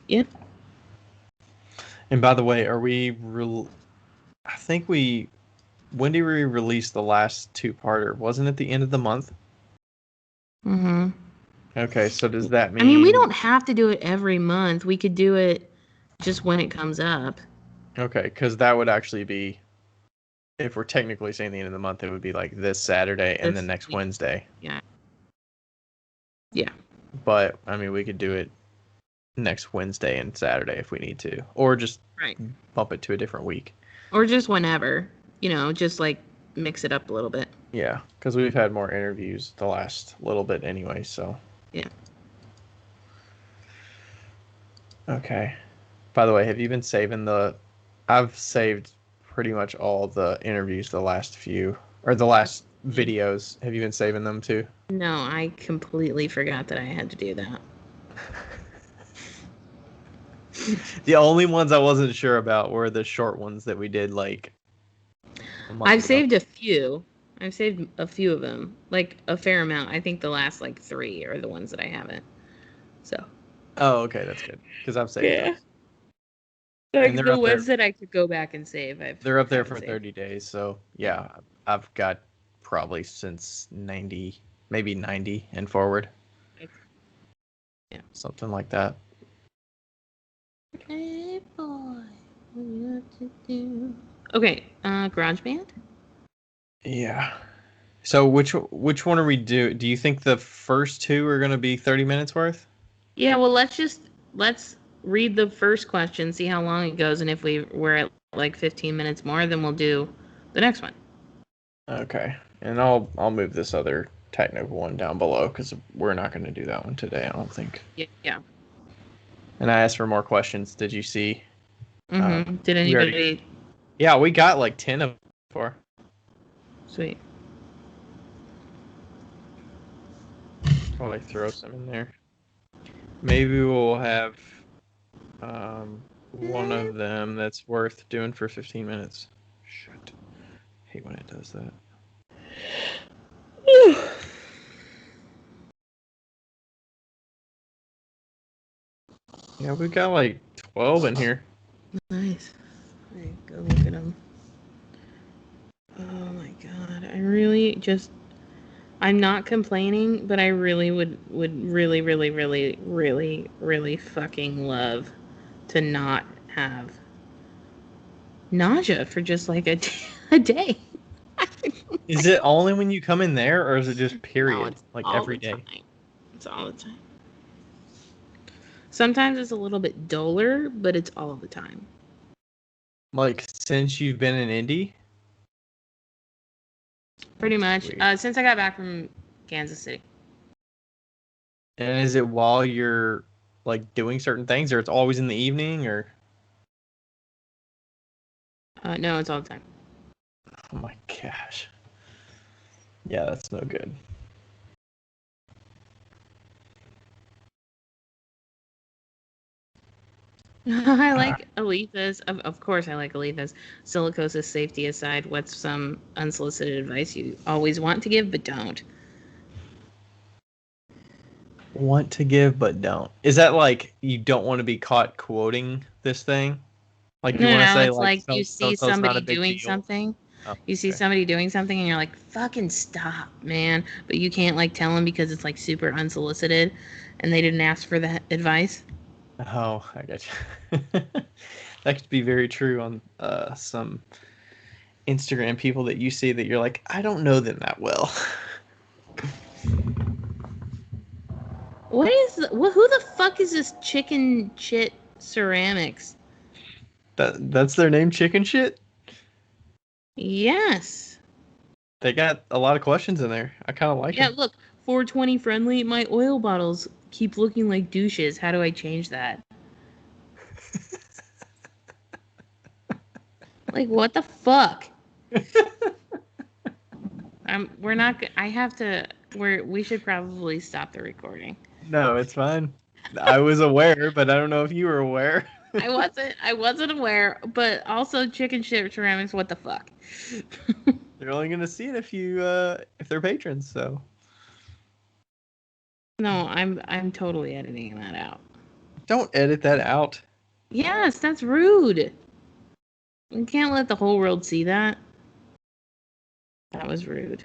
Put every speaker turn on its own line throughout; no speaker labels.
Yep.
And by the way, I think when did we release the last two-parter? Wasn't it the end of the month?
Mm-hmm.
Okay, so does that mean...
I mean, we don't have to do it every month. We could do it just when it comes up.
Okay, because that would actually be... If we're technically saying the end of the month, it would be like this Saturday and then next Wednesday.
Yeah. Yeah.
But, I mean, we could do it next Wednesday and Saturday if we need to. Or just bump it to a different week.
Or just whenever. Just like mix it up a little bit.
Yeah, because we've had more interviews the last little bit anyway, so...
Yeah.
Okay. By the way, have you been saving I've saved pretty much all the interviews, the last few, or the last videos. Have you been saving them too?
No, I completely forgot that I had to do that.
The only ones I wasn't sure about were the short ones that we did like a month
I've
ago.
saved a few. I've saved a few of them. Like a fair amount. I think the last like 3 are the ones that I haven't. So.
Oh, okay, that's good. Because I've saved those.
Like the ones that I could go back and save.
They're up there for 30 days, so yeah, I've got probably since 90, maybe 90 and forward.
Yeah.
Something like that.
Hey boy, what do you have to do? Okay, GarageBand?
Yeah. So which one are we do? Do you think the first two are going to be 30 minutes worth?
Yeah, well, let's read the first question, see how long it goes, and if we're at like 15 minutes more, then we'll do the next one.
Okay. And I'll move this other technical one down below because we're not going to do that one today, I don't think.
Yeah.
And I asked for more questions. Did you see?
Mm-hmm. Did anybody...
Yeah, we got like 10 of them before.
Sweet.
Probably throw some in there. Maybe we'll have one of them that's worth doing for 15 minutes. Shit. I hate when it does that. Yeah, we got like 12 in here.
Nice. All right, go look at them. Oh my god, I really just... I'm not complaining, but I really would really, really, really, really, really fucking love to not have nausea for just like a day.
Is it only when you come in there, or is it just period?
No, it's
like
all
every
the
day?
time. It's all the time. Sometimes it's a little bit duller, but it's all the time.
Like since you've been in Indy?
Pretty much. Since I got back from Kansas City.
And is it while you're like doing certain things, or it's always in the evening, or?
No, it's all the time.
Oh my gosh. Yeah, that's no good.
I like Aletha's. Of course, I like Aletha's. Silicosis safety aside, what's some unsolicited advice you always want to give but don't?
Want to give but don't. Is that like you don't want to be caught quoting this thing? Like you want to say
it's like you see somebody doing something.
Oh,
you see somebody doing something and you're like, fucking stop, man. But you can't like tell them because it's like super unsolicited and they didn't ask for that advice.
Oh, I get you. That could be very true on some Instagram people that you see that you're like, I don't know them that well.
Who the fuck is this Chicken Chit Ceramics?
That's their name, Chicken Shit?
Yes.
They got a lot of questions in there. I kind of like them.
Yeah, look, 420 friendly. My oil bottles keep looking like douches. How do I change that? Like, what the fuck? We're not. I have to. We should probably stop the recording.
No, it's fine. I was aware, but I don't know if you were aware.
I wasn't aware, but also Chicken Shit Ceramics. What the fuck?
They're only gonna see it if they're patrons. So.
No, I'm totally editing that out.
Don't edit that out.
Yes, that's rude. We can't let the whole world see that. That was rude.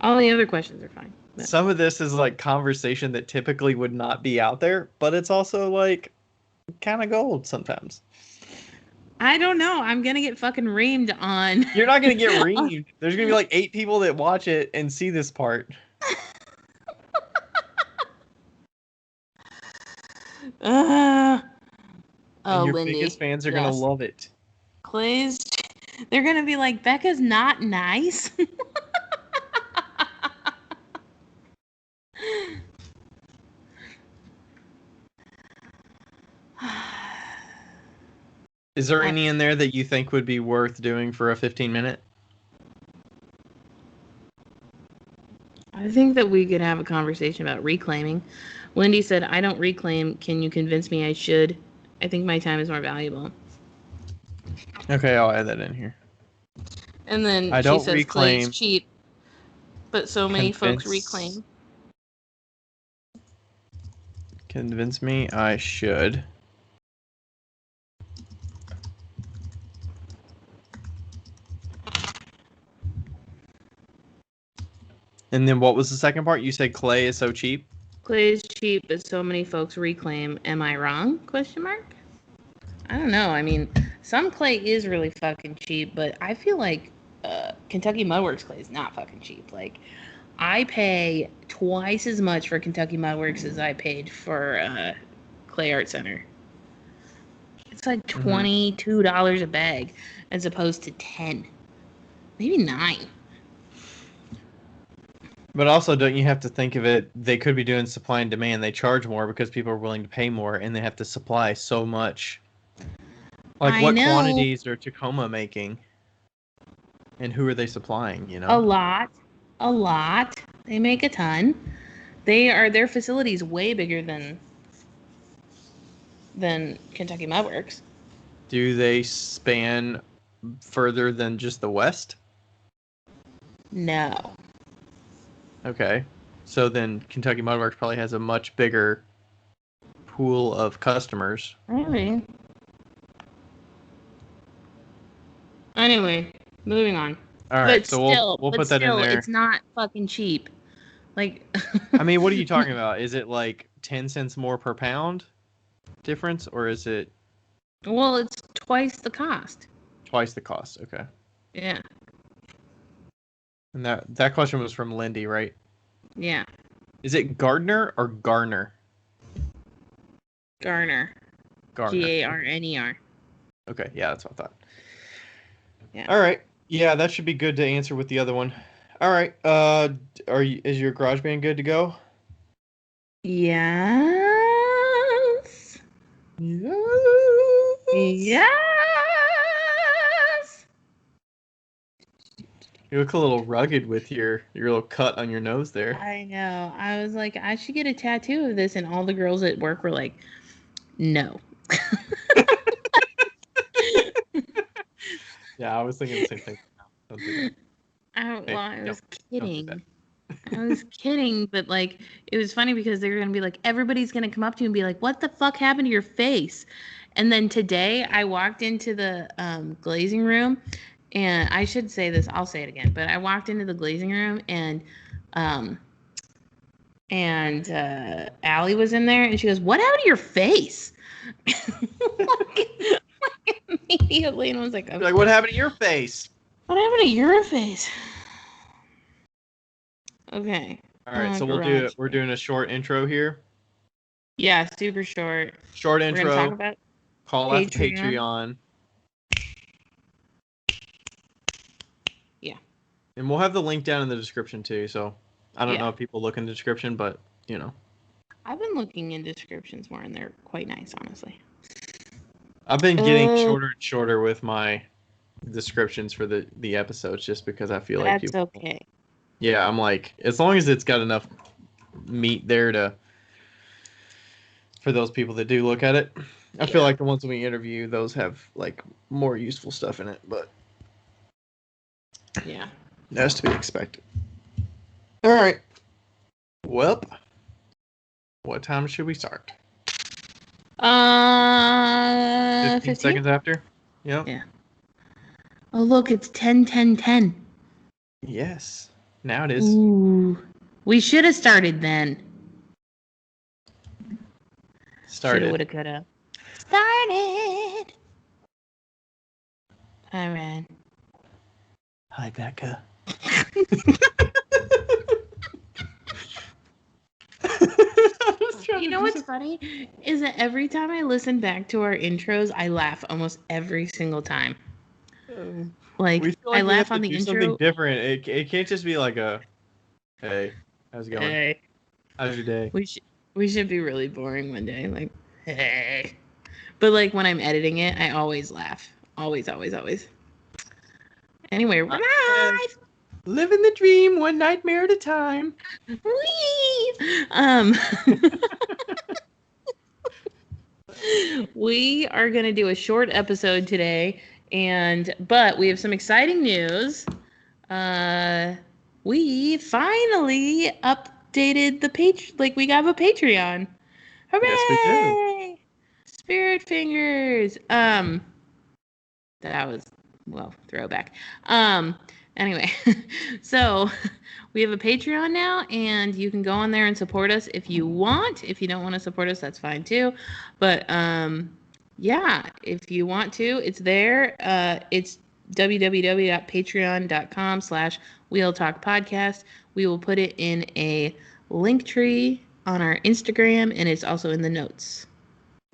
All the other questions are fine. But
Some of this is like conversation that typically would not be out there, but it's also like kind of gold sometimes.
I don't know. I'm gonna get fucking reamed on.
You're not going to get reamed. There's going to be like 8 people that watch it and see this part.
uh,
And
oh,
your
Lindy.
biggest fans are going to
Yes.
love it.
Clay's. They're gonna be like, Becca's not nice.
Is there any in there that you think would be worth doing for a 15-minute?
I think that we could have a conversation about reclaiming. Lindy said, I don't reclaim. Can you convince me I should? I think my time is more valuable.
Okay, I'll add that in here.
And then
I
she
don't
says Clay's
reclaim.
cheap, but so many folks reclaim.
Convince me I should. And then what was the second part? You said clay is so cheap?
Clay's cheap, but so many folks reclaim. Am I wrong? Question mark. I don't know. I mean, some clay is really fucking cheap, but I feel like Kentucky Mudworks clay is not fucking cheap. Like, I pay twice as much for Kentucky Mudworks as I paid for Clay Art Center. It's like $22 a bag as opposed to 10, maybe 9.
But also, don't you have to think of it? They could be doing supply and demand. They charge more because people are willing to pay more, and they have to supply so much. Like,
I
what
know.
quantities are Tacoma making? And who are they supplying, you
A
know?
lot. They make a ton. Their facility's way bigger than Kentucky Mudworks.
Do they span further than just the West?
No.
Okay. So then Kentucky Mudworks probably has a much bigger pool of customers.
Really? Anyway, moving on.
All right,
But
so
still,
we'll put that in there.
it's not fucking cheap. Like,
I mean, what are you talking about? Is it like 10 cents more per pound difference, or is it
well, it's twice the cost.
twice the cost? Okay.
Yeah.
And that question was from Lindy, right?
Yeah.
Is it Gardner or Garner?
Garner.
Garner.
Garner.
Okay, yeah, that's what I thought.
Yeah.
All right. Yeah, that should be good to answer with the other one. All right. Is your GarageBand good to go?
Yes.
Yes.
Yes.
You look a little rugged with your little cut on your nose there.
I know. I was like, I should get a tattoo of this, and all the girls at work were like, no.
Yeah, I was thinking the same thing. Don't do that.
I was
Don't do
kidding. I was kidding, but like it was funny because they were gonna be like, everybody's gonna come up to you and be like, "What the fuck happened to your face?" And then today I walked into the glazing room, and I should say this, I'll say it again, but I walked into the glazing room um, and Allie was in there, and she goes, "What happened to your face?" like, immediately, and I was like,
You're like, what happened to your face?
"What happened to your face?" Okay.
All right, so we're doing a short intro here.
Yeah, super short.
Short
We're
intro.
gonna talk about
call out the Patreon.
Yeah.
And we'll have the link down in the description too. So I don't know if people look in the description, but you know.
I've been looking in descriptions more, and they're quite nice, honestly.
I've been getting shorter and shorter with my descriptions for the episodes, just because I feel like
that's
people.
Okay.
Yeah, I'm like, as long as it's got enough meat there for those people that do look at it. I feel like the ones we interview, those have like more useful stuff in it, but
yeah,
that's to be expected. All right. Well, what time should we start? 15
15?
seconds after. Yep.
Yeah. Oh, look, it's 10, 10, 10.
Yes. Now it is.
Ooh. We should have started then. Shoulda,
Started.
woulda, coulda. Started. Hi, Ryan.
Hi, Becca.
You know what's funny? Is that every time I listen back to our intros, I laugh almost every single time.
We
Like,
feel
I
like we have
laugh
to
on the
do something
intro.
different. It can't just be like a, hey, how's it going?
Hey.
How's your day?
We should be really boring one day. Like, hey. But, like, when I'm editing it, I always laugh. Always, always, always. Anyway, we're live!
Living the dream, one nightmare at a time.
Whee! We are going to do a short episode today, but we have some exciting news. We finally updated the page. Like, we got a Patreon.
Yes, we do.
Hooray! Spirit fingers. That was, well, throwback. Anyway, so we have a Patreon now, and you can go on there and support us if you want. If you don't want to support us, that's fine too. But yeah, if you want to, it's there. It's www.patreon.com/Wheel Talk Podcast. We will put it in a link tree on our Instagram, and it's also in the notes.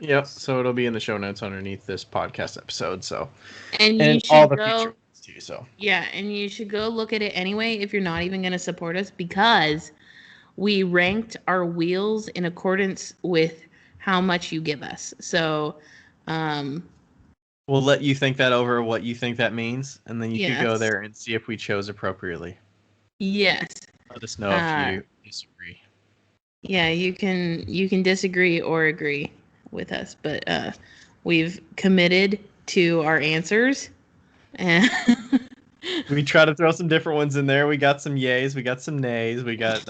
Yep. So it'll be in the show notes underneath this podcast episode. So,
And you
and all
should
the future
go.
ones too. So
Yeah, and you should go look at it anyway if you're not even going to support us, because we ranked our wheels in accordance with how much you give us. So,
we'll let you think that over, what you think that means, and then you could go
yes.
there and see if we chose appropriately.
Yes.
Let us know if
Uh,
you disagree.
yeah, you can disagree or agree with us, but we've committed to our answers. And
We try to throw some different ones in there. We got some yays, we got some nays, we got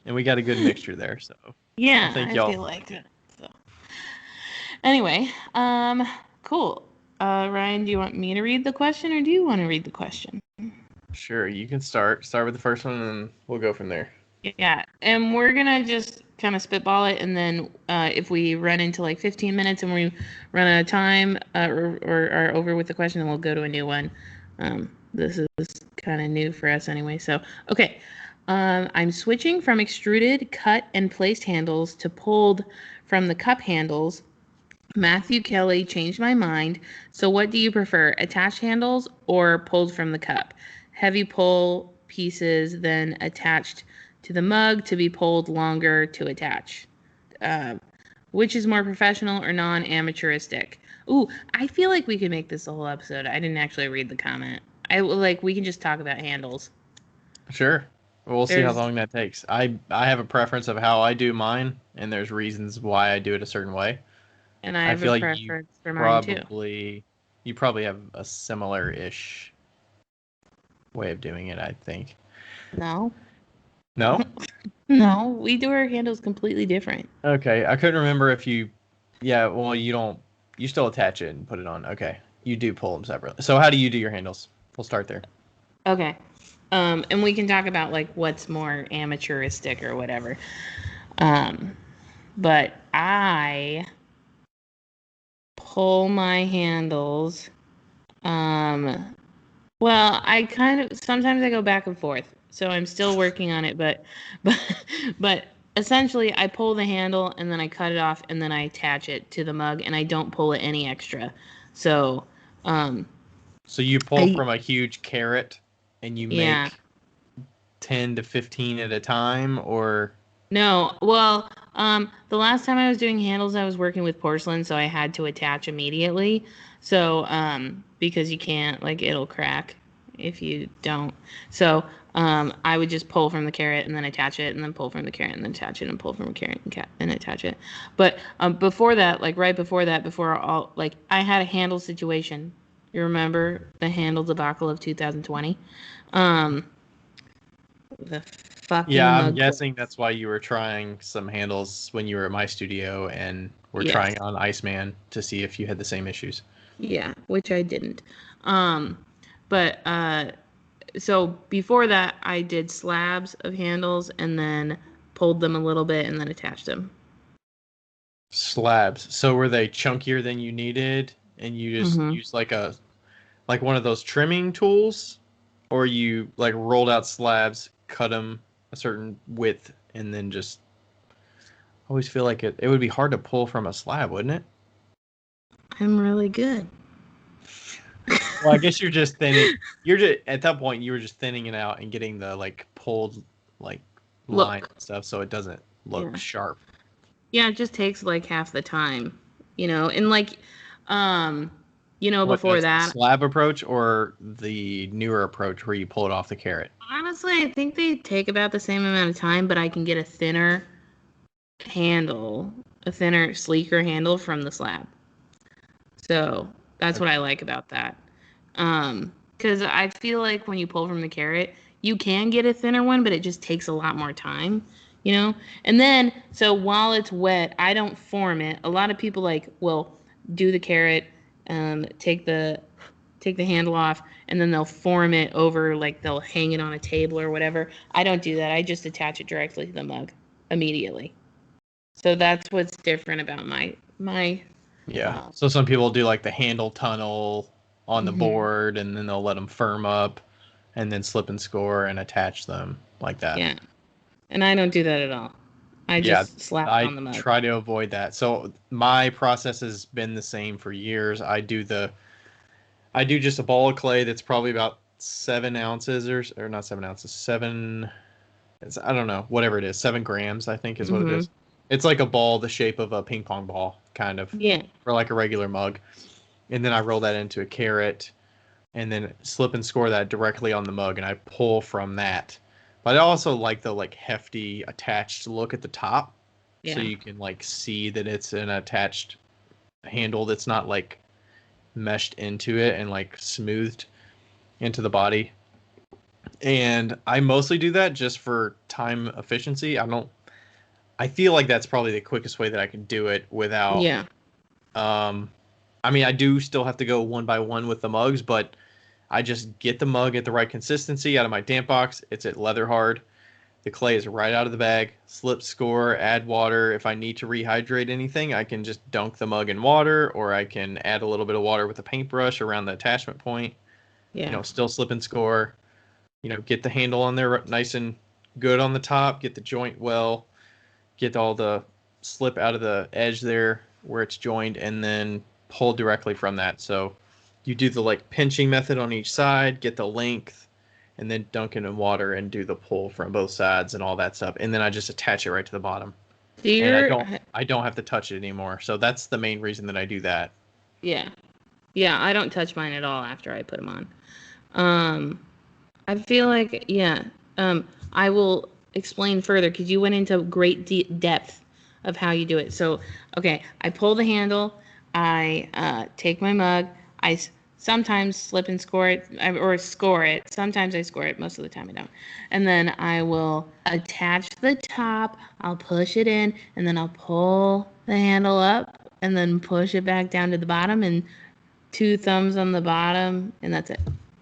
and we got a good mixture there. So I
yeah,
think
I
y'all
feel
like
like
it.
it. So anyway, cool. Ryan, do you want me to read the question, or do you want to read the question?
Sure, you can start. Start with the first one, and we'll go from there.
Yeah, and we're gonna just kind of spitball it, and then if we run into like 15 minutes and we run out of time or are over with the question, then we'll go to a new one. This is kind of new for us anyway. So, okay. I'm switching from extruded, cut, and placed handles to pulled from the cup handles. Matthew Kelly changed my mind. So, what do you prefer, attached handles or pulled from the cup? Heavy pull pieces, then attached to the mug to be pulled longer to attach. Uh, which is more professional or non-amateuristic? Ooh, I feel like we could make this a whole episode. I didn't actually read the comment. We can just talk about handles.
Sure. We'll see how
There's
long that takes. I have a preference of how I do mine, and there's reasons why I do it a certain way.
and I
I
have a
feel like
preference for mine too.
you probably have a similar-ish way of doing it, I think.
No.
No?
No, we do our handles completely different.
Okay, I couldn't remember if you. Yeah, well, you don't. You still attach it and put it on. Okay, you do pull them separately. So how do you do your handles? We'll start there.
Okay. And we can talk about like what's more amateuristic or whatever. Um, but I pull my handles. Um, well, I kind of sometimes I go back and forth. So I'm still working on it, but but essentially I pull the handle and then I cut it off and then I attach it to the mug and I don't pull it any extra. So um
So you pull
I
from a huge carrot, and you
yeah.
make 10 to 15 at a time, or
No, well, the last time I was doing handles, I was working with porcelain, so I had to attach immediately. So, because you can't, like, it'll crack if you don't. So, I would just pull from the carrot and then attach it, and then pull from the carrot and then attach it, and pull from a carrot and attach it. But before that, like right before that, before all, like, I had a handle situation. You remember the handle debacle of 2020? Um, the fucking
Yeah, I'm
mug
guessing
close.
that's why you were trying some handles when you were at my studio and were
Yes.
trying on Iceman to see if you had the same issues.
Yeah, which I didn't. Um, but so before that, I did slabs of handles and then pulled them a little bit and then attached them.
Slabs. So were they chunkier than you needed and you just
Mm-hmm.
used like one of those trimming tools, or you like rolled out slabs, cut them a certain width, and then just I always feel like it would be hard to pull from a slab, wouldn't it?
I'm really good.
Well, I guess you're just thinning. You're just at that point you were just thinning it out and getting the like pulled like line
Look,
and stuff, so it doesn't look
yeah.
sharp.
Yeah, it just takes like half the time, and like, um,
What,
before
the
that,
slab approach or the newer approach where you pull it off the carrot?
honestly, I think they take about the same amount of time, but I can get a thinner handle, a thinner, sleeker handle from the slab. So that's what I
Okay.
like about that. Because I feel like when you pull from the carrot, you can get a thinner one, but it just takes a lot more time, you know? And then, so while it's wet, I don't form it. A lot of people like will do the carrot, take the handle off, and then they'll form it over, like they'll hang it on a table or whatever. I don't do that. I just attach it directly to the mug immediately. So that's what's different about my
Yeah.
uh,
So some people do like the handle tunnel on the
mhm.
board, and then they'll let them firm up, and then slip and score and attach them like that.
Yeah. And I don't do that at all. I
Yeah,
just slap it
I
on the mug.
try to avoid that. So my process has been the same for years. I do just a ball of clay that's probably about 7 ounces or not 7 ounces, seven. I don't know, whatever it is, 7 grams, I think is what it
Mm-hmm.
is. It's like a ball the shape of a ping pong ball, kind of,
Yeah.
or like a regular mug. And then I roll that into a carrot and then slip and score that directly on the mug and I pull from that. But I also like the like hefty attached look at the top so
Yeah.
you can like see that it's an attached handle that's not like meshed into it and like smoothed into the body. And I mostly do that just for time efficiency. I feel like that's probably the quickest way that I can do it without
Yeah.
um I mean I do still have to go one by one with the mugs, but I just get the mug at the right consistency out of my damp box. It's at leather hard. The clay is right out of the bag. Slip score, add water. If I need to rehydrate anything, I can just dunk the mug in water, or I can add a little bit of water with a paintbrush around the attachment point.
Yeah.
Still slip and score. Get the handle on there nice and good on the top. Get the joint well. Get all the slip out of the edge there where it's joined, and then pull directly from that. So you do the like pinching method on each side, get the length, and then dunk it in water and do the pull from both sides and all that stuff. And then I just attach it right to the bottom.
Do
And I
your
don't I don't have to touch it anymore. So that's the main reason that I do that.
yeah. Yeah, I don't touch mine at all after I put them on. Um, I feel like yeah. I will explain further because you went into great depth of how you do it. So, okay, I pull the handle. I take my mug. Sometimes slip and score it or score it. Sometimes I score it. Most of the time I don't. And then I will attach the top. I'll push it in, and then I'll pull the handle up, and then push it back down to the bottom, and two thumbs on the bottom, and that's it.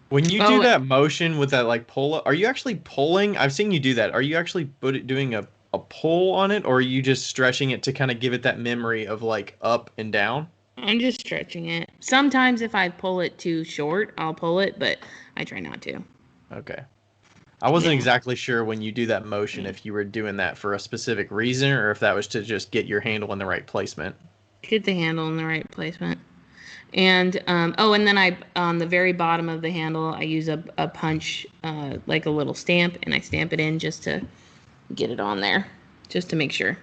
When you do
Oh,
that motion with that like pull up, are you actually pulling? I've seen you do that. Are you actually doing a pull on it, or are you just stretching it to kind of give it that memory of like up and down?
I'm just stretching it. Sometimes if I pull it too short, I'll pull it, but I try not to.
Okay. I wasn't
Yeah.
exactly sure when you do that motion if you were doing that for a specific reason or if that was to just get your handle in the right placement.
Get the handle in the right placement. And and then I on the very bottom of the handle, I use a punch, like a little stamp, and I stamp it in just to get it on there, just to make sure.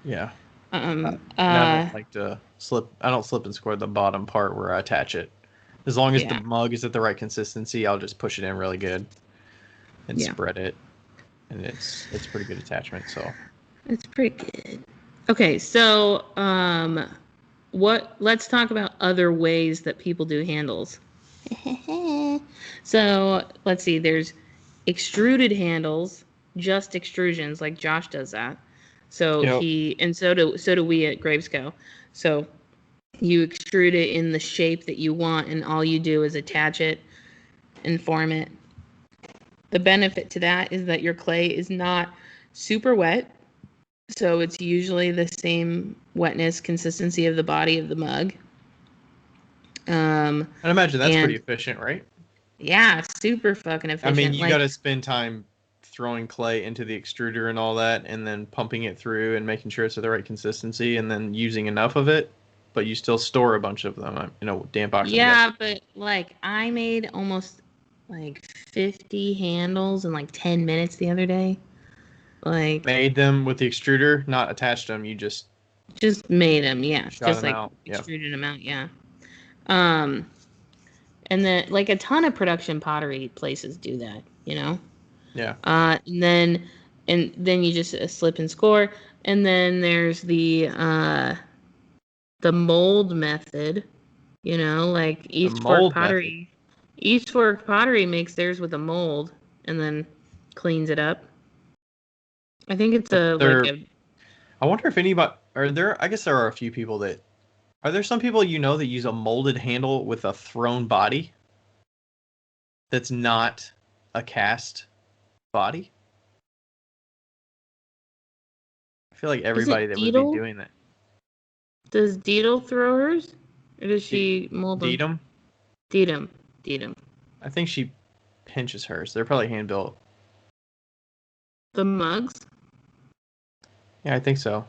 Yeah.
Um,
And I
uh,
don't like to slip. I don't slip and score the bottom part where I attach it. As long as the
yeah,
mug is at the right consistency, I'll just push it in really good and
yeah,
spread it, and it's pretty good attachment. So
it's pretty good. Okay, so let's talk about other ways that people do handles. So let's see. There's extruded handles. just extrusions, like Josh does that. So
Yep.
so do we at Gravesco. So you extrude it in the shape that you want, and all you do is attach it and form it. The benefit to that is that your clay is not super wet, so it's usually the same wetness consistency of the body of the mug.
I'd imagine that's
And
pretty efficient, right?
yeah, super fucking efficient.
I mean, you
like,
got to spend time throwing clay into the extruder and all that, and then pumping it through and making sure it's at the right consistency, and then using enough of it, but you still store a bunch of them in a damp box.
yeah, but like I made almost like 50 handles in like 10 minutes the other day. Like,
Made them with the extruder, not attached them. You just
made them, yeah.
shot
Just
them
like
out. Yeah.
extruded them out, yeah. Um, and then like a ton of production pottery places do that, you know.
Yeah.
And then you just slip and score, and then there's the mold method, you know, like
The mold method.
East Fork Pottery makes theirs with a mold and then cleans it up. I think it's
But I wonder if anybody are there. I guess there are a few people that are there. Some people that use a molded handle with a thrown body. That's not a cast body. I feel like
is
everybody
it
that would be
Deedle?
doing that.
Does Deedle throw hers? Or does she mold them?
Deedham?
Deedham.
I think she pinches hers. They're probably hand built.
The mugs?
Yeah, I think so.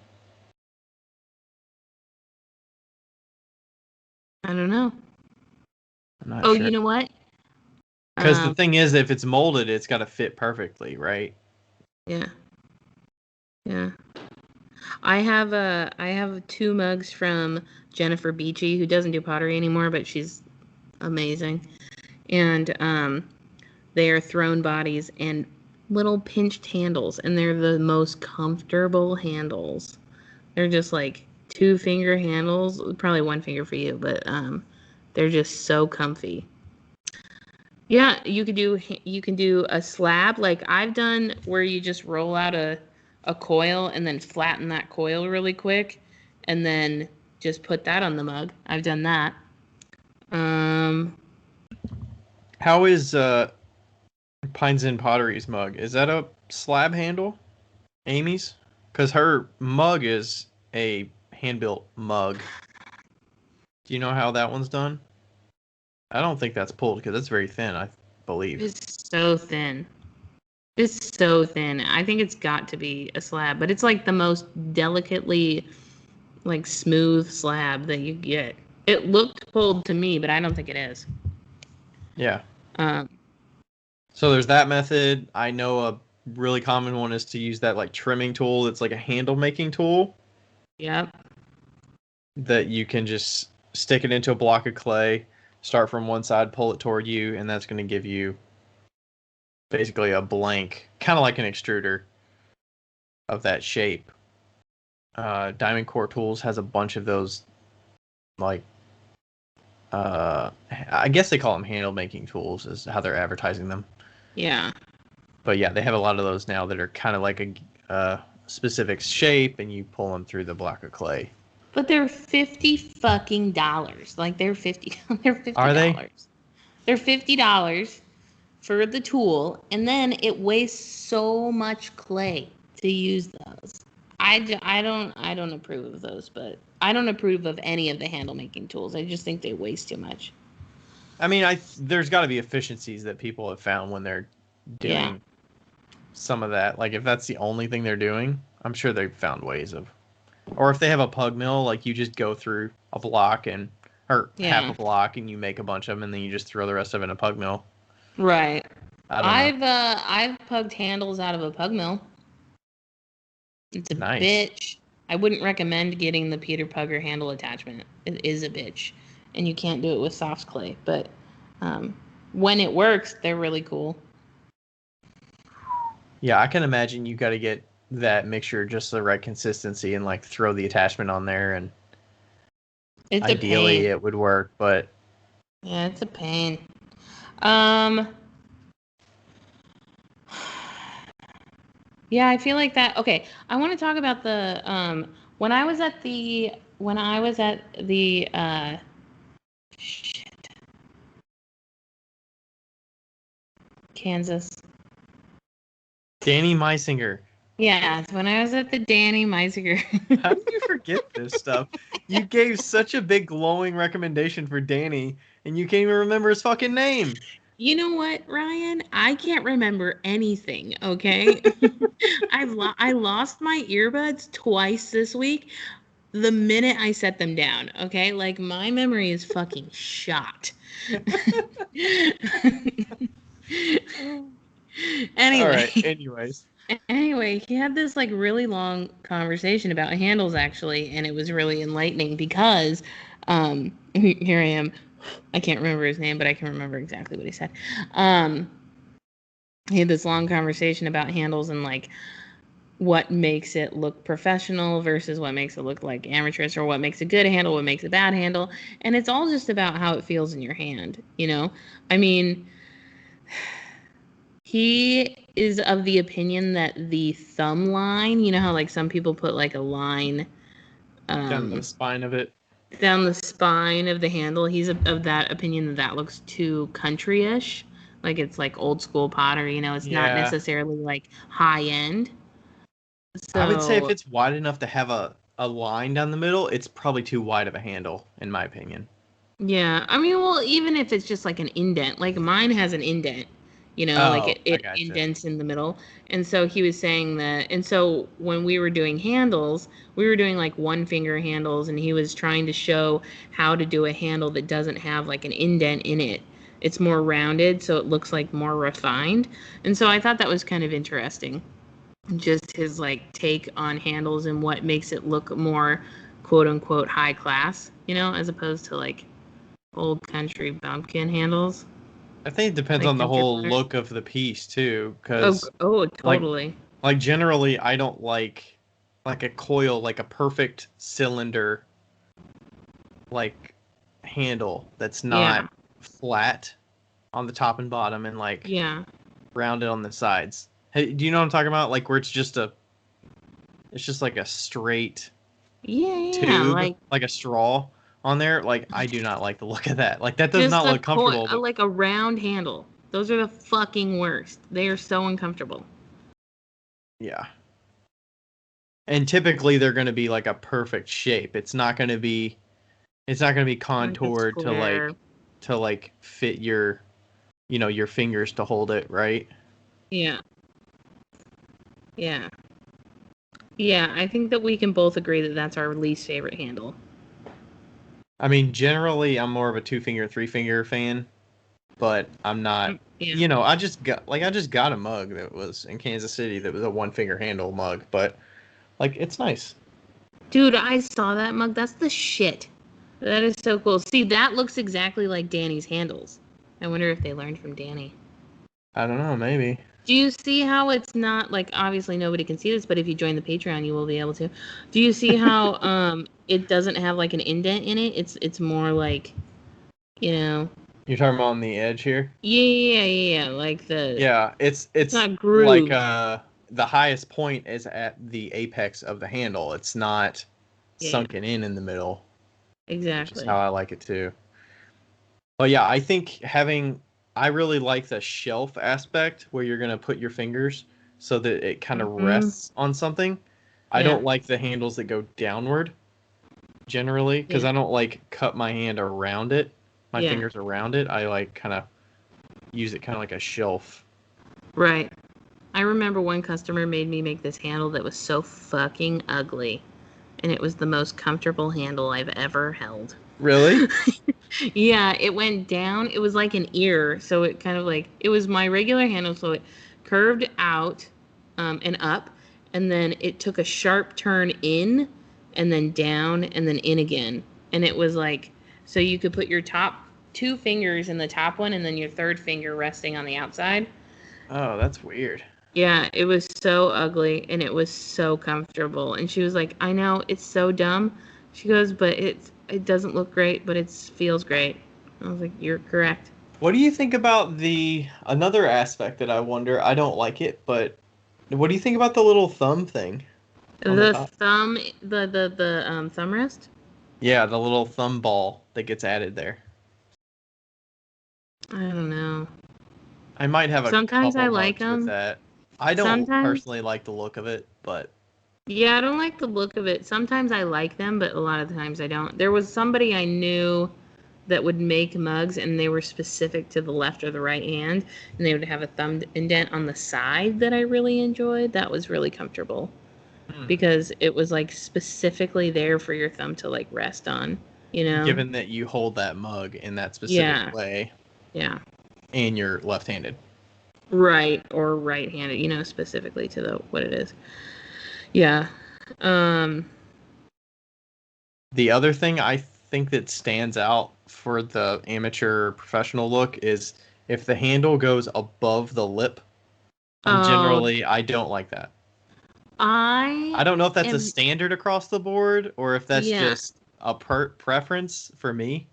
I don't know.
I'm not
Oh,
sure.
you know what?
Because the thing is, if it's molded, it's got to fit perfectly, right?
Yeah. Yeah. I have 2 mugs from Jennifer Beachy, who doesn't do pottery anymore, but she's amazing. And they are thrown bodies and little pinched handles, and they're the most comfortable handles. They're just like 2-finger handles, probably 1 finger for you, but they're just so comfy. Yeah, you can do a slab like I've done, where you just roll out a coil and then flatten that coil really quick, and then just put that on the mug. I've done that.
How is Pines in Pottery's mug? Is that a slab handle? Amy's? Because her mug is a hand built mug. Do you know how that one's done? I don't think that's pulled because it's very thin, I believe.
It's so thin. It's so thin. I think it's got to be a slab, but it's like the most delicately, like, smooth slab that you get. It looked pulled to me, but I don't think it is.
Yeah.
Um,
So there's that method. I know a really common one is to use that like trimming tool. It's like a handle making tool
yep.
that you can just stick it into a block of clay, start from one side, pull it toward you, and that's going to give you basically a blank, kind of like an extruder of that shape. Diamond Core Tools has a bunch of those, like, I guess they call them handle making tools, is how they're advertising them.
Yeah.
But yeah, they have a lot of those now that are kind of like a specific shape, and you pull them through the block of clay.
But they're $50 fucking dollars. Like they're 50 they're $50.
Are they?
They're $50 for the tool, and then it wastes so much clay to use those. I don't approve of those, but I don't approve of any of the handle making tools. I just think they waste too much.
I mean, there's got to be efficiencies that people have found when they're
Yeah.
doing some of that. Like if that's the only thing they're doing, I'm sure they've found ways of. Or if they have a pug mill, like you just go through a block or half
Yeah.
a block and you make a bunch of them and then you just throw the rest of it in a pug mill.
Right.
I don't know.
I've pugged handles out of a pug mill. It's a
Nice.
bitch. I wouldn't recommend getting the Peter Pugger handle attachment. It is a bitch, and you can't do it with soft clay. But when it works, they're really cool.
Yeah, I can imagine you got to get that mixture just the right consistency and like throw the attachment on there and
It's a
ideally
pain.
it would work, but
Yeah, it's a pain. Um, Yeah, I feel like that. Okay, I want to talk about the when I was at the shit, Kansas.
Danny Meisinger.
Yeah, when I was at the Danny Meisinger.
How do you forget this stuff? You gave such a big glowing recommendation for Danny, and you can't even remember his fucking name.
You know what, Ryan? I can't remember anything, okay? I lost my earbuds twice this week the minute I set them down, okay? Like, my memory is fucking shot.
All
Anyway.
right. Anyways,
Anyway, he had this like really long conversation about handles actually, and it was really enlightening because here I am. I can't remember his name, but I can remember exactly what he said. Um he had this long conversation about handles and like what makes it look professional versus what makes it look like amateurish, or what makes a good handle, what makes a bad handle. And it's all just about how it feels in your hand, you know? I mean, he is of the opinion that the thumb line, you know how like some people put like a line
down the
um,
spine of it.
down the spine of the handle. He's of that opinion that that looks too country-ish, like it's like old school pottery. You know, it's not
Yeah.
necessarily like high end.
I would say if
So
it's wide enough to have a line down the middle, it's probably too wide of a handle, in my opinion.
yeah, I mean, well, even if it's just like an indent, like mine has an indent, you know, like
Oh, I
it
gotcha.
indents in the middle. And so he was saying that, and so when we were doing handles, we were doing like one finger handles, and he was trying to show how to do a handle that doesn't have like an indent in it. It's more rounded, so it looks like more refined. And so I thought that was kind of interesting. Just his like take on handles and what makes it look more quote unquote high class, you know, as opposed to like old country bumpkin handles,
I think it depends
like
on the
country
whole
butters.
look of the piece too,
Oh,
because
oh,
like
totally.
like generally I don't like a coil, like a perfect cylinder like handle that's not
Yeah,
flat on the top and bottom and like
yeah,
rounded on the sides. Hey, do you know what I'm talking about? Like where it's just like a straight
yeah, yeah.
tube,
Like
like a straw on there. Like I do not like the look of that. Like that does
just
not look comfortable, but
like a round handle. Those are the fucking worst. They are so uncomfortable.
yeah. And typically they're going to be like a perfect shape. It's not going to be
Like a
contoured
square.
to like fit your, your fingers to hold it, right?
Yeah, yeah, yeah. I think that we can both agree that that's our least favorite handle.
I mean, generally I'm more of a two finger, three finger fan, but I'm not,
Yeah.
I just got a mug that was in Kansas City that was a one finger handle mug, but like it's nice.
Dude, I saw that mug. That's the shit. That is so cool. See, that looks exactly like Danny's handles. I wonder if they learned from Danny.
I don't know, maybe.
Do you see how it's not like obviously nobody can see this, but if you join the Patreon, you will be able to. Do you see how it doesn't have like an indent in it? It's more like, you know,
You're talking about on the edge here?
yeah, like the
Yeah,
it's
it's
not
like
grooved.
the highest point is at the apex of the handle. It's not
Yeah,
sunken in the middle, which is how
exactly.
I like it too. But yeah, I think I really like the shelf aspect where you're gonna put your fingers so that it kind of
Hmm.
rests on something. I
Yeah,
don't like the handles that go downward generally because
yeah,
I don't like cut my hand around it, my
yeah.
fingers around it. I like kind of use it kind of like a shelf.
Right. I remember one customer made me make this handle that was so fucking ugly, and it was the most comfortable handle I've ever held.
Really?
Yeah, it went down. It was like an ear, so it kind of like it was my regular handle, so it curved out and up, and then it took a sharp turn in, and then down, and then in again. And it was like so you could put your top two fingers in the top one, and then your third finger resting on the outside.
Oh, that's weird.
Yeah, it was so ugly and it was so comfortable. And she was like, "I know it's so dumb." She goes, "But it doesn't look great, but it feels great." I was like, "You're correct."
What do you think about the another aspect that I wonder? I don't like it, but What do you think about the little thumb thing on the
The
top?
thumb, the thumb rest.
Yeah, the little thumb ball that gets added there.
I don't know.
I might have a
Sometimes I
couple
like
mugs with
them.
that. I don't
Sometimes,
personally like the look of it, but
yeah, I don't like the look of it. Sometimes I like them, but a lot of the times I don't. There was somebody I knew that would make mugs, and they were specific to the left or the right hand, and they would have a thumb indent on the side that I really enjoyed. That was really comfortable because it was like specifically there for your thumb to like rest on, you know?
given that you hold that mug in that specific
Yeah,
way
yeah.
and you're left-handed.
Right or right-handed, you know, specifically to the what it is. Yeah. Um,
The other thing I think that stands out for the amateur professional look is if the handle goes above the lip.
oh,
I don't like that. I
I
don't know if that's a
am,
standard across the board or if that's
yeah.
just a preference for me.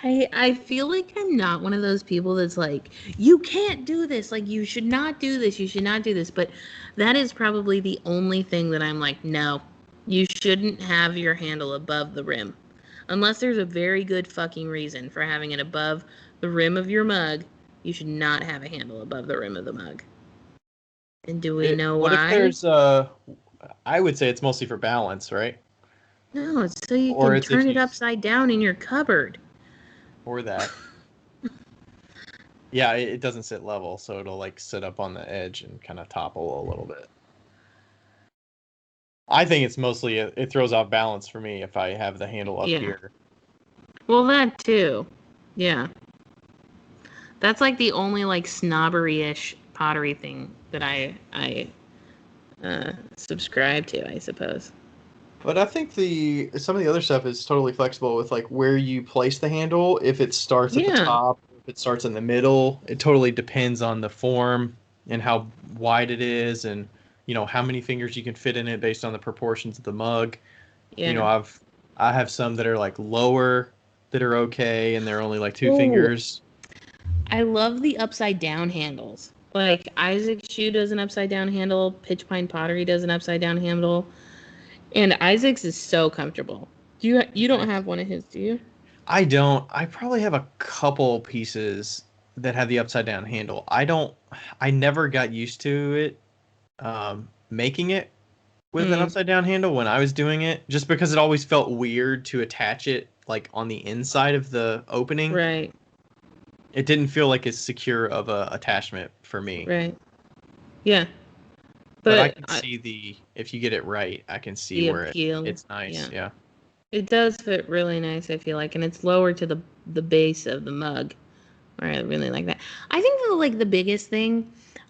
I feel like I'm not one of those people that's like, you can't do this. Like, you should not do this. You should not do this. But that is probably the only thing that I'm like, no, you shouldn't have your handle above the rim. Unless there's a very good fucking reason for having it above the rim of your mug, you should not have a handle above the rim of the mug. And do we know
What if
why?
there's I would say it's mostly for balance, right?
No, it's so you
Or
can
it's if
turn it
you
upside down in your cupboard.
or that. Yeah, it doesn't sit level, so it'll like sit up on the edge and kind of topple a little bit. I think it's mostly it throws off balance for me if I have the handle up
Yeah.
here.
Well, that too. Yeah. That's like the only like snobbery-ish pottery thing that I subscribe to, I suppose.
But I think the some of the other stuff is totally flexible with like where you place the handle. If it starts at the
Yeah.
top, if it starts in the middle, it totally depends on the form and how wide it is, and how many fingers you can fit in it based on the proportions of the mug. You know,
Yeah.
I have some that are like lower that are okay, and they're only like two
Oh,
fingers.
I love the upside down handles. Like Isaac's shoe does an upside down handle, Pitch Pine Pottery does an upside down handle, and Isaac's is so comfortable. You don't
Nice.
have one of his, do you?
I don't. I probably have a couple pieces that have the upside down handle. I don't. I never got used to it making it with an
Mm,
upside down handle when I was doing it, just because it always felt weird to attach it like on the inside of the opening.
right,
It didn't feel like as secure of a attachment for me.
right. Yeah.
But I
But
can see if you get it right, I can see
the
where
appeal,
it's nice.
yeah.
Yeah.
It does fit really nice, I feel like, and it's lower to the base of the mug. I really like that. I think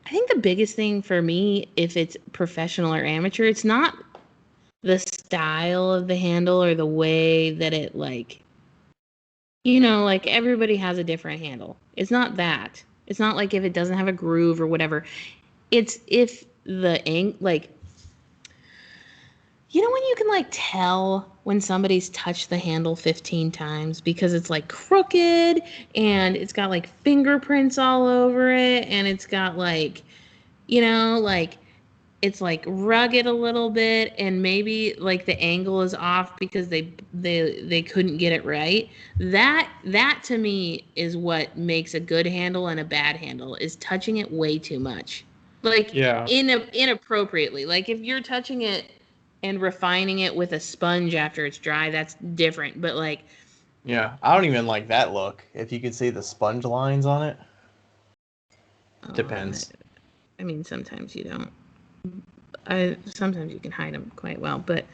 I think the biggest thing for me, if it's professional or amateur, it's not the style of the handle or the way that it like, like everybody has a different handle. It's not that. It's not like if it doesn't have a groove or whatever. It's if like, when you can like tell when somebody's touched the handle 15 times because it's like crooked and it's got like fingerprints all over it and it's got like, like it's like rugged a little bit and maybe like the angle is off because they couldn't get it right. That to me is what makes a good handle and a bad handle is touching it way too much. Like
Yeah.
inappropriately. Like if you're touching it and refining it with a sponge after it's dry, that's different. But like,
Yeah. I don't even like that look. If you could see the sponge lines on it,
uh,
depends.
I mean, sometimes you don't. I sometimes you can hide them quite well, but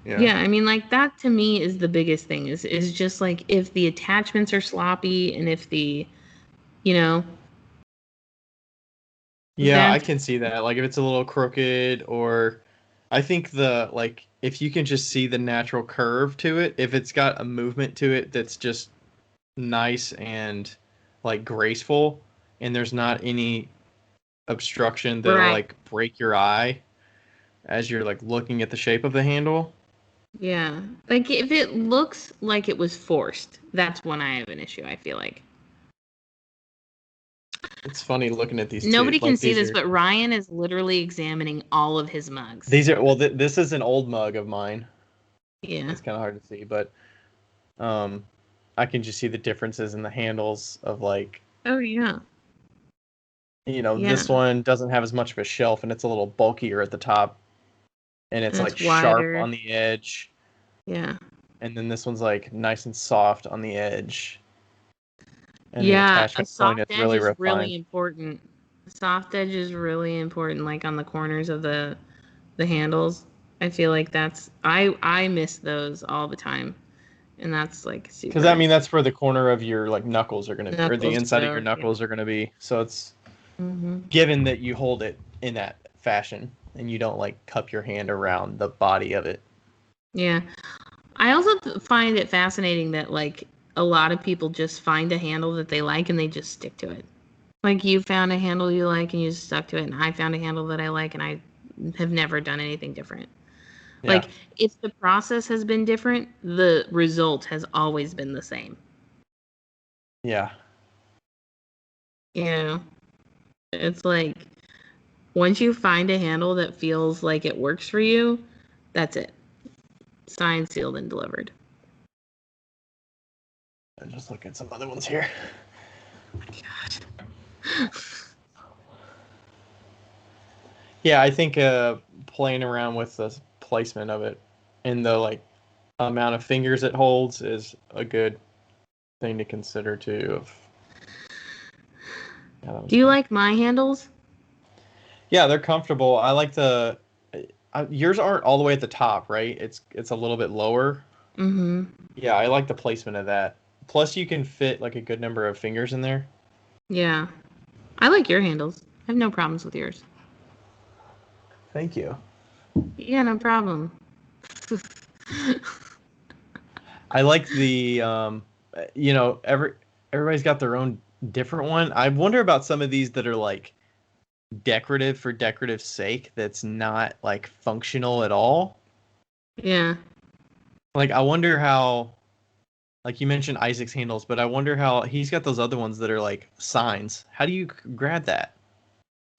Yeah.
yeah, I mean, like that to me is the biggest thing is just like if the attachments are sloppy and if you know,
Yeah, I
that's
can see that. Like if it's a little crooked, or I think the like if you can just see the natural curve to it, if it's got a movement to it that's just nice and like graceful, and there's not any obstruction that'll
right.
like break your eye as you're like looking at the shape of the handle.
Yeah. Like if it looks like it was forced, that's when I have an issue, I feel like.
It's funny looking at these two.
Nobody can
Like
see
these
this,
are
but Ryan is literally examining all of his mugs.
this is an old mug of mine.
Yeah.
It's kind of hard to see, but I can just see the differences in the handles of like.
Oh yeah. Yeah.
This one doesn't have as much of a shelf and it's a little bulkier at the top, and it's
And
like
it's
sharp
wider.
on the edge.
Yeah.
And then this one's like nice and soft on the edge. And the
Yeah, a
attachment point
soft
is
edge
really
is
refined.
really important. A soft edge is really important, like on the corners of the handles. I feel like I miss those all the time, and that's like
Because
super
that's where the corner of your like knuckles are gonna, or the
knuckles
inside of your
go. Yeah.
knuckles are gonna be. So it's
Hmm.
given that you hold it in that fashion and you don't like cup your hand around the body of it.
Yeah. I also find it fascinating that like a lot of people just find a handle that they like and they just stick to it. Like you found a handle you like and you just stuck to it, and I found a handle that I like and I have never done anything different.
Yeah.
Like if the process has been different, the result has always been the same.
Yeah.
You know, it's like once you find a handle that feels like it works for you, that's it. Signed, sealed, and delivered.
I'm just looking at some other ones here.
God.
Yeah, I think playing around with the placement of it and the like amount of fingers it holds is a good thing to consider too.
Do you like my handles?
Yeah, they're comfortable. I like the yours aren't all the way at the top, right? It's a little bit lower.
Mm-hmm.
Yeah, I like the placement of that. Plus, you can fit like a good number of fingers in there.
Yeah. I like your handles. I have no problems with yours.
Thank you.
Yeah, no problem.
I like the everybody's got their own different one. I wonder about some of these that are like decorative for decorative sake that's not like functional at all.
Yeah.
Like I wonder how, like you mentioned Isaac's handles, but I wonder how he's got those other ones that are like signs. How do you grab that?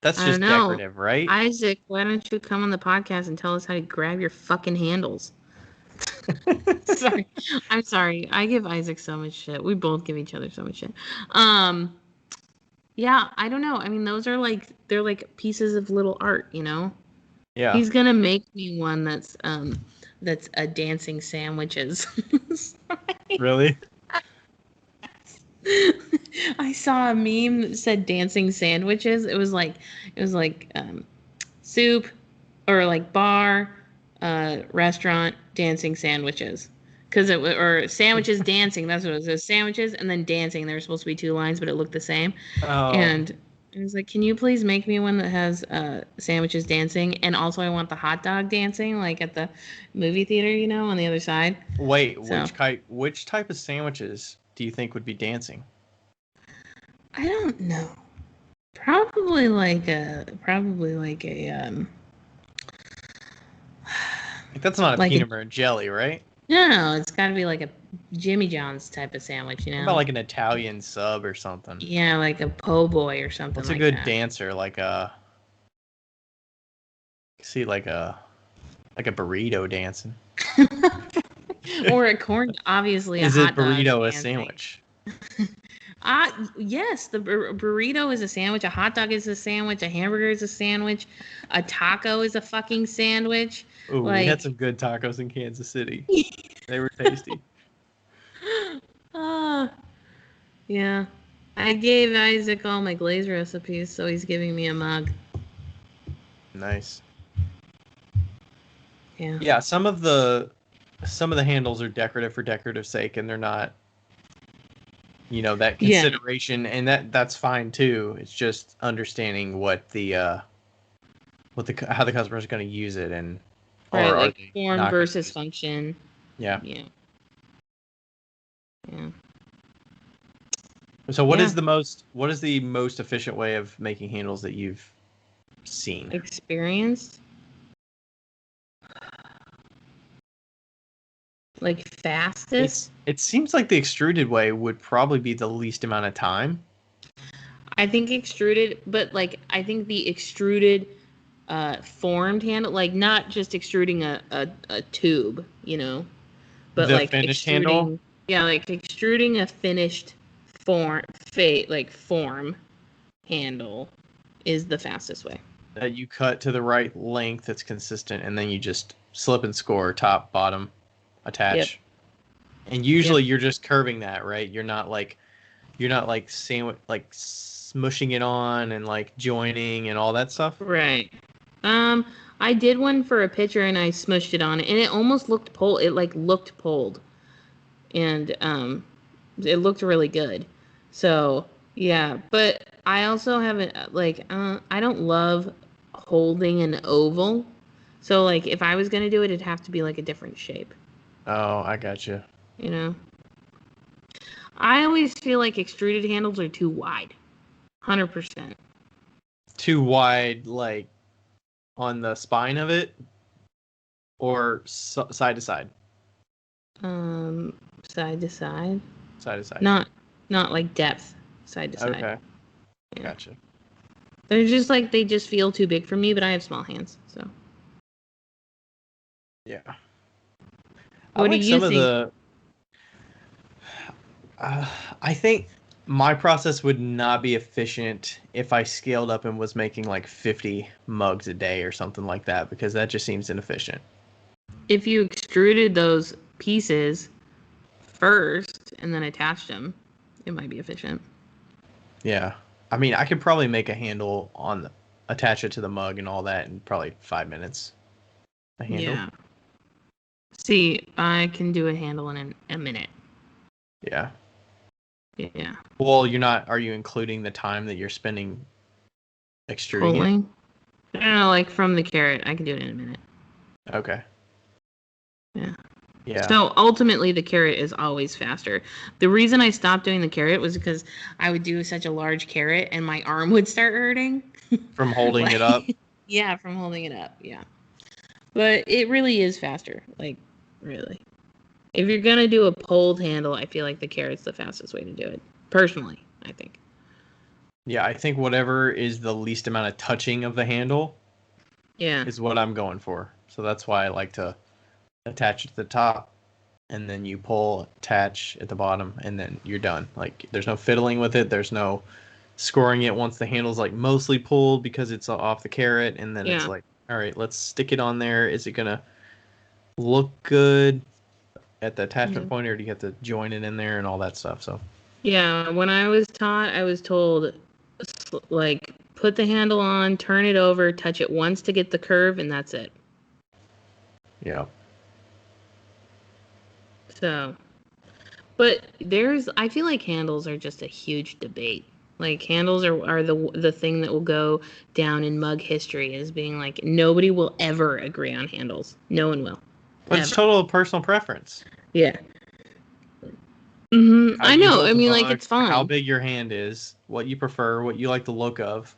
That's
I don't
just
know.
decorative, right?
Isaac, why don't you come on the podcast and tell us how to grab your fucking handles? Sorry. I'm sorry. I give Isaac so much shit. We both give each other so much shit. Um, yeah, I don't know. I mean, those are like they're like pieces of little art, you know?
Yeah.
He's gonna make me one that's a dancing sandwiches.
Really?
I saw a meme that said dancing sandwiches. It was like soup or like bar, restaurant, dancing sandwiches. Or sandwiches dancing. That's what it was. It was sandwiches and then dancing. There were supposed to be two lines, but it looked the same.
Oh,
And I was like, "Can you please make me one that has sandwiches dancing, and also I want the hot dog dancing, like at the movie theater, you know, on the other side."
wait,
So
which type of sandwiches do you think would be dancing?
I don't know. Probably like a
Like that's not a
like a
peanut butter and jelly, right?
no, it's got to be like a Jimmy John's type of sandwich, you
What about
know?
like an Italian sub or something?
Yeah, like a po' boy or something
What's a
like
good
that.
dancer? Like a burrito dancing.
Or a corn, obviously a
Is it
hot dog
burrito a
dancing.
sandwich?
Yes, the burrito is a sandwich. A hot dog is a sandwich. A hamburger is a sandwich. A taco is a fucking sandwich.
Ooh, we had
Like,
some good tacos in Kansas City. They were tasty.
ah, yeah. I gave Isaac all my glaze recipes, so he's giving me a mug.
Nice.
Yeah.
Yeah, some of the handles are decorative for decorative sake, and they're not, that
Yeah.
consideration, and that's fine too. It's just understanding how the customer is going to use it, and
Right,
or are
like
they
form
not going to
versus
use it?
function.
Yeah.
Yeah. Yeah.
So
Yeah.
what is the most efficient way of making handles that you've seen?
Experienced. Like fastest.
It seems like the extruded way would probably be the least amount of time.
I think extruded, but like I think the extruded formed handle, like not just extruding a tube, but
The
like
finished handle
extruding, yeah, like extruding a finished form handle is the fastest way.
that you cut to the right length that's consistent, and then you just slip and score top, bottom,
Yep.
attach. And
Yep.
usually you're just curving that, right? You're not like smushing it on and like joining and all that stuff.
Right. Um, I did one for a picture and I smushed it on and it almost looked pulled. It like looked pulled, and it looked really good. So yeah, but I also haven't I don't love holding an oval. So like if I was gonna do it, it'd have to be like a different shape.
Oh, I got you.
You know. I always feel like extruded handles are too wide. 100%.
Too wide, like on the spine of it, or side to side.
Side to side.
Side to side.
Not like depth. Side to side.
Okay,
Yeah.
gotcha.
They're just like they just feel too big for me, but I have small hands, so.
Yeah. I
What do
like
you
some of
think?
the. Uh, I think my process would not be efficient if I scaled up and was making like 50 mugs a day or something like that, because that just seems inefficient.
If you extruded those pieces first and then attached them, it might be efficient.
Yeah. I mean, I could probably make a handle attach it to the mug and all that in probably 5 minutes. A handle.
Yeah. See, I can do a handle in a minute.
Yeah.
Yeah.
Well, are you including the time that you're spending extruding it?
Pulling. I don't know, like from the carrot, I can do it in a minute.
Okay.
Yeah.
Yeah.
So ultimately, the carrot is always faster. The reason I stopped doing the carrot was because I would do such a large carrot and my arm would start hurting.
From holding it up.
Like, yeah, from holding it up. Yeah. But it really is faster. Like, really. If you're going to do a pulled handle, I feel like the carrot's the fastest way to do it. Personally, I think.
Yeah, I think whatever is the least amount of touching of the handle
Yeah.
is what I'm going for. So that's why I like to attach it to the top, and then you pull, attach at the bottom, and then you're done. Like, there's no fiddling with it. There's no scoring it once the handle's like mostly pulled because it's off the carrot, and then it's
Yeah.
like, all right, let's stick it on there. Is it gonna look good at the
Yeah.
attachment point, or do you have to join it in there and all that stuff? So
Yeah. When I was taught, I was told, like, put the handle on, turn it over, touch it once to get the curve, and that's it.
yeah,
So, but I feel like handles are just a huge debate. Like handles are the thing that will go down in mug history as being like nobody will ever agree on handles. No one will.
but it's
Ever.
total personal preference.
Yeah.
How
I
you
know.
hold
I
the
mean, like
mug,
it's
how
fine.
big your hand is, what you prefer, what you like the look of.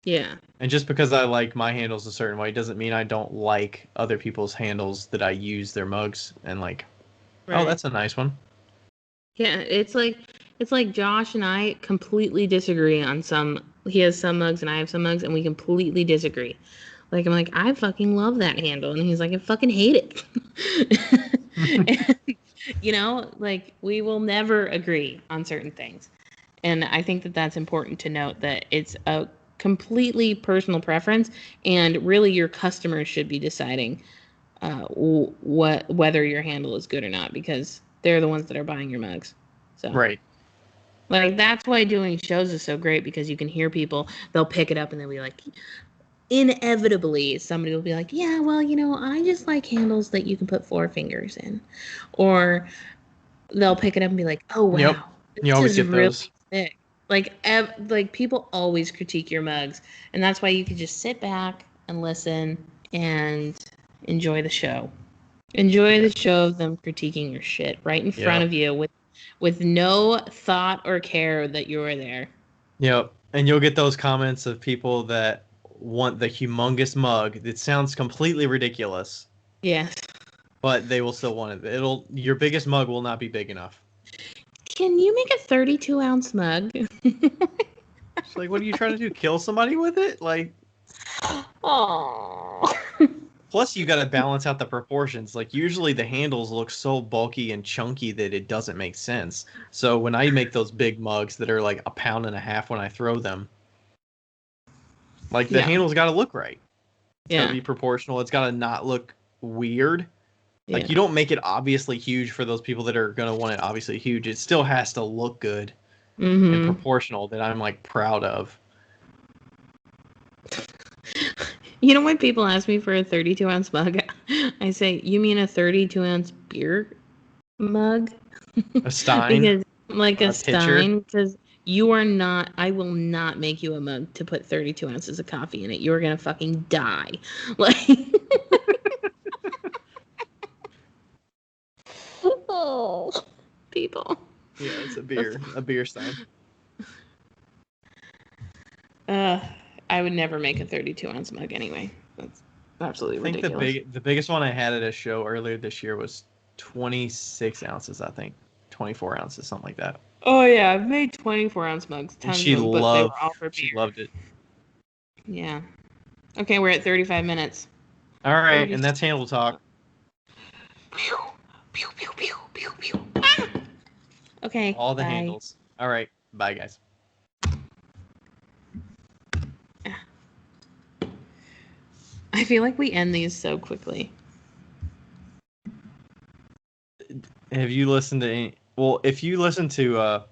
Yeah.
And just because I like my handles a certain way doesn't mean I don't like other people's handles that I use their mugs and like, oh,
Right.
that's a nice one.
Yeah. It's like Josh and I completely disagree on some. He has some mugs and I have some mugs, and we completely disagree. Like I'm like I fucking love that handle, and he's like I fucking hate it. Like we will never agree on certain things. And I think that that's important to note that it's a completely personal preference, and really your customers should be deciding whether your handle is good or not because they're the ones that are buying your mugs. So,
Right.
like that's why doing shows is so great because you can hear people, they'll pick it up and they'll be like, inevitably somebody will be like, yeah, well, I just like handles that you can put four fingers in, or they'll pick it up and be like, "Oh
Yep.
wow,
You
this
always
is
get those.
really thick." Like people always critique your mugs, and that's why you could just sit back and listen and enjoy the show. Enjoy
Yeah.
the show of them critiquing your shit right in front
Yep.
of you with no thought or care that you're there.
Yep. And you'll get those comments of people that want the humongous mug that sounds completely ridiculous,
Yes.
but they will still want it. Your biggest mug will not be big enough.
Can you make a 32-ounce mug?
She's like, what are you trying to do? Kill somebody with it? Like,
Oh.
plus you got to balance out the proportions. Like, usually the handles look so bulky and chunky that it doesn't make sense. So when I make those big mugs that are like 1.5 pounds when I throw them, like the handle's got to look right. It's got to be proportional. It's got to not look weird. Like, you don't make it obviously huge for those people that are going to want it obviously huge. It still has to look good and proportional that I'm, like, proud of.
You know when people ask me for a 32-ounce mug, I say, you mean a 32-ounce beer mug?
A stein?
Because, like a stein,
pitcher?
because I will not make you a mug to put 32 ounces of coffee in it. You're going to fucking die. Like... Oh, people.
Yeah, it's a beer stein.
I would never make a 32-ounce mug anyway. That's absolutely ridiculous.
I think the biggest one I had at a show earlier this year was 26 ounces, I think. 24 ounces, something like that.
Oh, yeah. I've made 24-ounce mugs. Tons of them, but they were all for beer.
She loved it.
Yeah. Okay, we're at 35 minutes.
All right, and that's handle talk.
Pew, pew, pew, pew, pew, pew. Ah! Okay,
all the handles. All right, bye, guys.
I feel like we end these so quickly.
Have you listened to any... Well, if you listen to